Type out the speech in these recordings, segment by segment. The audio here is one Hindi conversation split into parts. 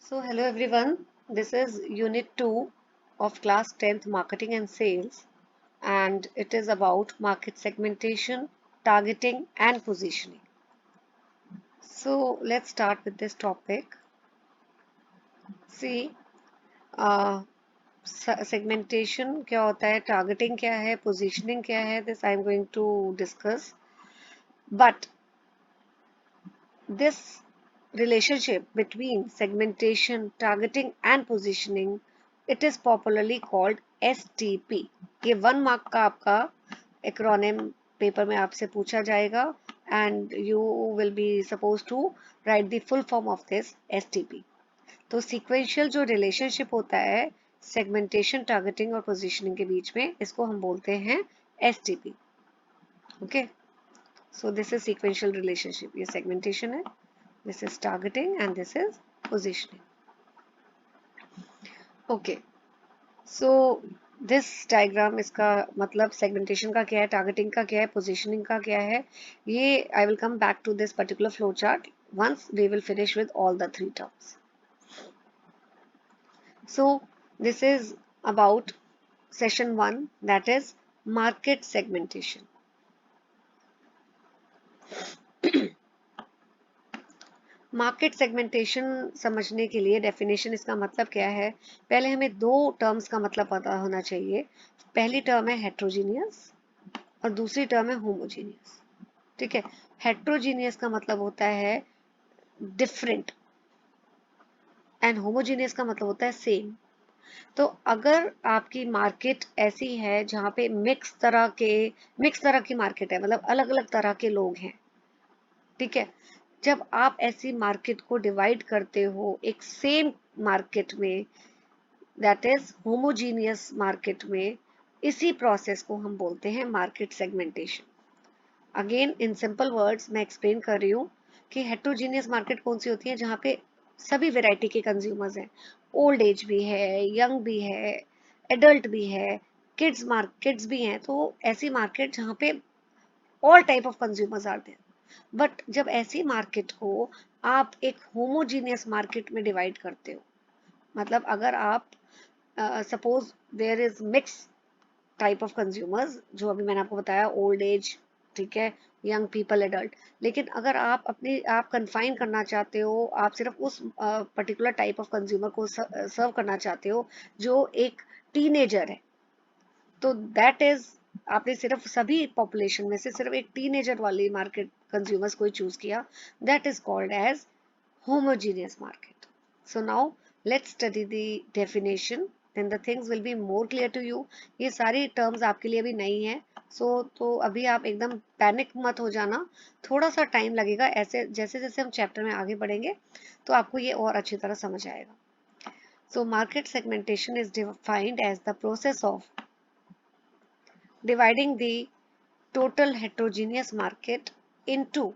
So hello everyone, this is unit 2 of class 10th marketing and sales, and it is about market segmentation, targeting and positioning. So let's start with this topic. See, uh, segmentation क्या होता है, targeting क्या है, positioning क्या है, this I am going to discuss. But this relationship between segmentation, targeting and positioning, it is popularly called STP. ये 1 मार्क का आपका एक्रोनिम पेपर में आपसे पूछा जाएगा and you will be supposed to write the full form of this STP. तो sequential जो relationship होता है segmentation, targeting और positioning के बीच में, इसको हम बोलते हैं STP. Okay. So this is sequential relationship. ये segmentation है, this is targeting and this is positioning. Okay. So this diagram, इसका मतलब segmentation का क्या है, targeting का क्या है, positioning का क्या है, ये I will come back to this particular flow chart once we will finish with all the 3 terms. So this is about session 1, that is market segmentation. Market segmentation समझने के लिए डेफिनेशन, इसका मतलब क्या है, पहले हमें 2 टर्म्स का मतलब पता होना चाहिए. पहली टर्म है हेट्रोजीनियस और दूसरी टर्म है होमोजीनियस. ठीक है, हेट्रोजीनियस का मतलब होता है डिफरेंट एंड होमोजीनियस का मतलब होता है सेम. तो अगर आपकी मार्केट ऐसी है जहाँ पे मिक्स तरह की मार्केट है, मतलब अलग अलग तरह के लोग हैं, ठीक है, जब आप ऐसी मार्केट को डिवाइड करते हो एक सेम मार्केट में, दैट इज होमोजीनियस मार्केट में, इसी प्रोसेस को हम बोलते हैं market segmentation. Again in simple words मैं एक्सप्लेन कर रही हूँ कि हेट्रोजीनियस मार्केट कौन सी होती है, जहाँ पे सभी वेराइटी के कंज्यूमर्स हैं, ओल्ड एज भी है, यंग भी है, एडल्ट भी है, किड्स भी हैं. तो ऐसी मार्केट जहाँ पे ऑल टाइप ऑफ कंज्यूमर्स आते हैं. बट जब ऐसी मार्केट को आप एक होमोजीनियस मार्केट में डिवाइड करते हो, मतलब अगर आप suppose there is mix type of consumers, जो अभी मैंने आपको बताया, ओल्ड एज, ठीक है, यंग पीपल, एडल्ट, लेकिन अगर आप कंफाइन करना चाहते हो, आप सिर्फ उस पर्टिकुलर टाइप ऑफ कंज्यूमर को सर्व करना चाहते हो जो एक टीनेजर है, तो दैट इज, आपने सिर्फ सभी पॉपुलेशन में से सिर्फ एक टीनेजर वाली मार्केट कंज्यूमर्स को ही चूज किया, that is called as homogeneous market. So now let's study the definition, then the things will be more clear to you. ये सारी terms आपके लिए अभी नहीं है, तो अभी आप एकदम पैनिक मत हो जाना, थोड़ा सा टाइम लगेगा. ऐसे जैसे जैसे हम चैप्टर में आगे बढ़ेंगे तो आपको ये और अच्छी तरह समझ आएगा. So market segmentation is defined as the process of dividing the total heterogeneous market into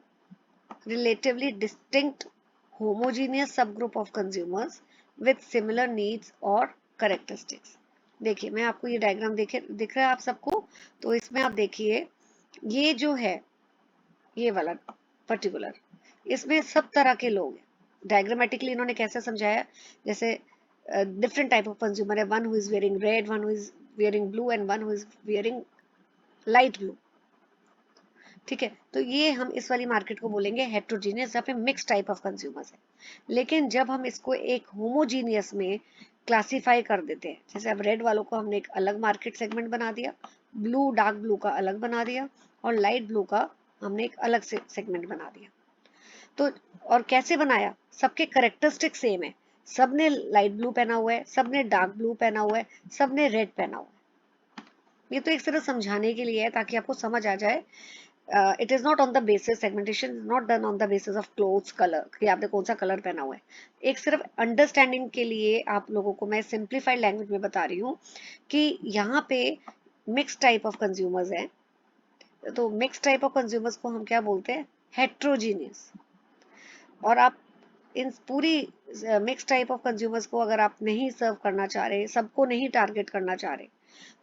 relatively distinct homogeneous subgroup of consumers with similar needs or characteristics. देखिए, मैं आपको ये डायग्राम दिख रहा है आप सबको, तो इसमें आप देखिए, ये जो है, ये वाला पर्टिकुलर, इसमें सब तरह के लोग हैं. डायग्रामेटिकली इन्होंने कैसे समझाया, जैसे डिफरेंट टाइप ऑफ कंज्यूमर है, one who is wearing red, one who is wearing blue and one who is wearing light blue. ठीक है, तो ये हम इस वाली मार्केट को बोलेंगे हेट्रोजीनियस, जहाँ पे मिक्स टाइप ऑफ कंज्यूमर्स है. लेकिन जब हम इसको एक होमोजीनियस में क्लासिफाई कर देते हैं, जैसे अब रेड वालों को हमने एक अलग मार्केट सेगमेंट बना दिया, ब्लू डार्क ब्लू का अलग बना दिया, और लाइट ब्लू का हमने एक अलग से सेगमेंट बना दिया. तो और कैसे बनाया, सबके करेक्टरिस्टिक सेम है, सबने लाइट ब्लू पहना हुआ है, सबने डार्क ब्लू पहना हुआ है, सबने रेड पहना हुआ है. ये तो एक सिर्फ समझाने के लिए है ताकि आपको समझ आ जाए. It is not on the basis, segmentation is not done on the basis of clothes colour, कि आपने कौन सा कलर पहना हुआ है. एक सिर्फ अंडरस्टैंडिंग के लिए आप लोगों को मैं सिंप्लीफाइड लैंग्वेज में बता रही हूँ कि यहाँ पे मिक्स टाइप ऑफ कंज्यूमर्स हैं. तो मिक्स टाइप ऑफ कंज्यूमर्स को हम क्या बोलते हैं, हेट्रोजीनियस. और आप इन पूरी मिक्स टाइप ऑफ कंज्यूमर्स को अगर आप नहीं सर्व करना चाह रहे, सबको नहीं टारगेट करना चाह रहे,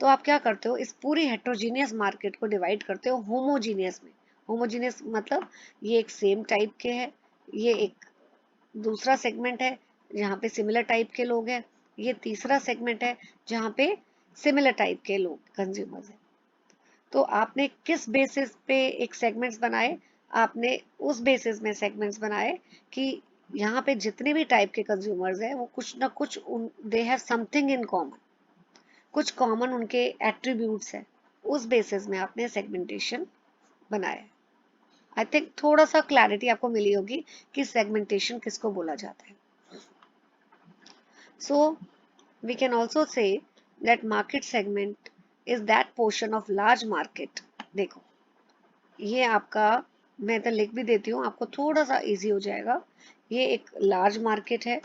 तो आप क्या करते हो, इस पूरी हेट्रोजीनियस मार्केट को डिवाइड करते हो होमोजीनियस में. होमोजीनियस मतलब ये एक सेम टाइप के है, ये एक दूसरा सेगमेंट है, यहाँ पे सिमिलर टाइप के लोग हैं। ये तीसरा सेगमेंट है जहाँ पे सिमिलर टाइप के लोग कंज्यूमर्स हैं। तो आपने किस बेसिस पे एक सेगमेंट्स बनाए? आपने उस बेसिस में सेगमेंट्स बनाए कि यहाँ पे जितने भी टाइप के कंज्यूमर्स हैं वो कुछ ना कुछ they have something in common, कुछ कॉमन उनके एट्रीब्यूट्स हैं। उस बेसिस में आपने सेगमेंटेशन बनाया। आई थिंक थोड़ा सा क्लैरिटी आपको मिली होगी कि सेगमेंटेशन किसको बोला जाता है। So we can also say that market segment is that portion of large market. देखो ये आपका, मैं तो लिख भी देती हूँ, आपको थोड़ा सा इजी हो जाएगा। ये एक लार्ज मार्केट है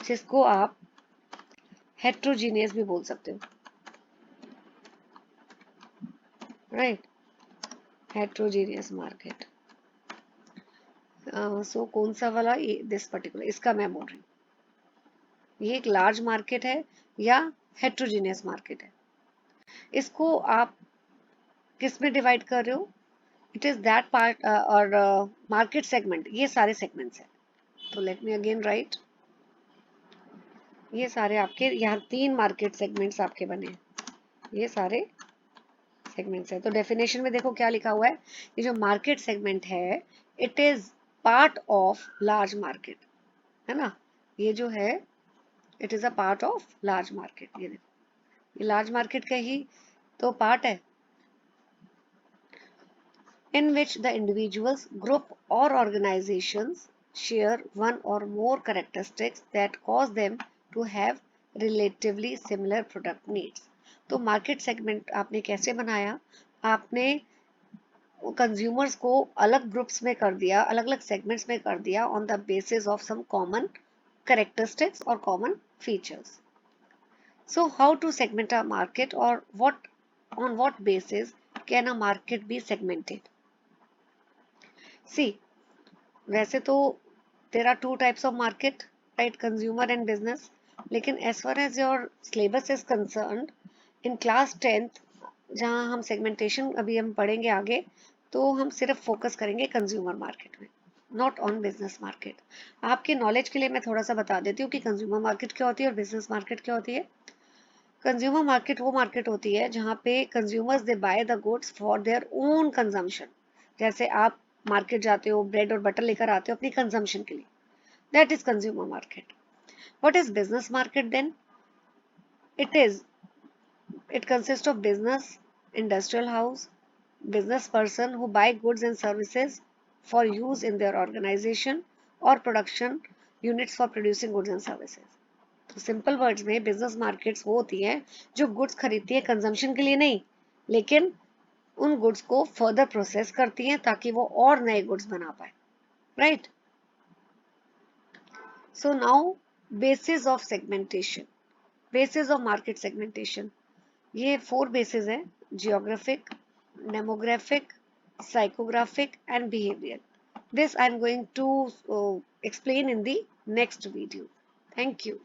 जिसको आप हेट्रोजीनियस भी बोल सकते हो, राइट? Heterogeneous market. सो कौन सा वाला? दिस पर्टिकुलर, इसका मैं बोल रही हूँ। ये एक लार्ज मार्केट है या हेट्रोजीनियस मार्केट है। इसको आप किस में डिवाइड कर रहे हो? इट इज दैट पार्ट और मार्केट सेगमेंट, ये सारे सेगमेंट्स हैं। तो लेट मी अगेन राइट, ये सारे आपके यहाँ 3 मार्केट सेगमेंट्स आपके बने हैं, ये सारे सेगमेंट्स हैं। तो डेफिनेशन में देखो क्या लिखा हुआ है, ये जो मार्केट सेगमेंट है it is part of large market, है ना? ये जो है it is a part of large market. ये देखो ये लार्ज मार्केट का ही तो पार्ट है, in which the individuals, group or organizations share one or more characteristics that cause them to have relatively similar product needs। तो मार्केट सेगमेंट आपने कैसे बनाया? आपने कंज्यूमर्स को अलग ग्रुप्स में कर दिया, अलग अलग सेगमेंट्स में कर दिया on the basis of some common characteristics और common features. So how to segment a market और what on what basis can a market be segmented? See, वैसे तो there are 2 types of market, right? Consumer and business. लेकिन as far as your syllabus is concerned, in class 10th जहाँ हम segmentation अभी हम पढ़ेंगे आगे, तो हम सिर्फ फोकस करेंगे कंज्यूमर मार्केट में, नॉट ऑन बिजनेस मार्केट। आपके नॉलेज के लिए मैं थोड़ा सा बता देती हूँ कि कंज्यूमर मार्केट क्या होती है और बिजनेस मार्केट क्या होती है। कंज्यूमर मार्केट वो मार्केट होती है जहाँ पे consumers they by the goods for their own consumption. जैसे आप मार्केट जाते हो, ब्रेड और बटर लेकर आते हो अपनी कंजम्पशन के लिए, that is consumer market. What is business market then? It consists of business, industrial house, business person who buy goods and services for use in their organization or production units for producing goods and services। तो सिंपल वर्ड्स में बिजनेस मार्केट्स वो होती हैं जो गुड्स खरीदती है कंजम्पशन के लिए नहीं, लेकिन उन गुड्स को फर्दर प्रोसेस करती हैं ताकि वो और नए गुड्स बना पाए, right? So now basis of segmentation, basis of market segmentation, ये 4 बेसिस हैं: geographic, demographic, psychographic and behaviour. This I am going to explain in the next video. Thank you.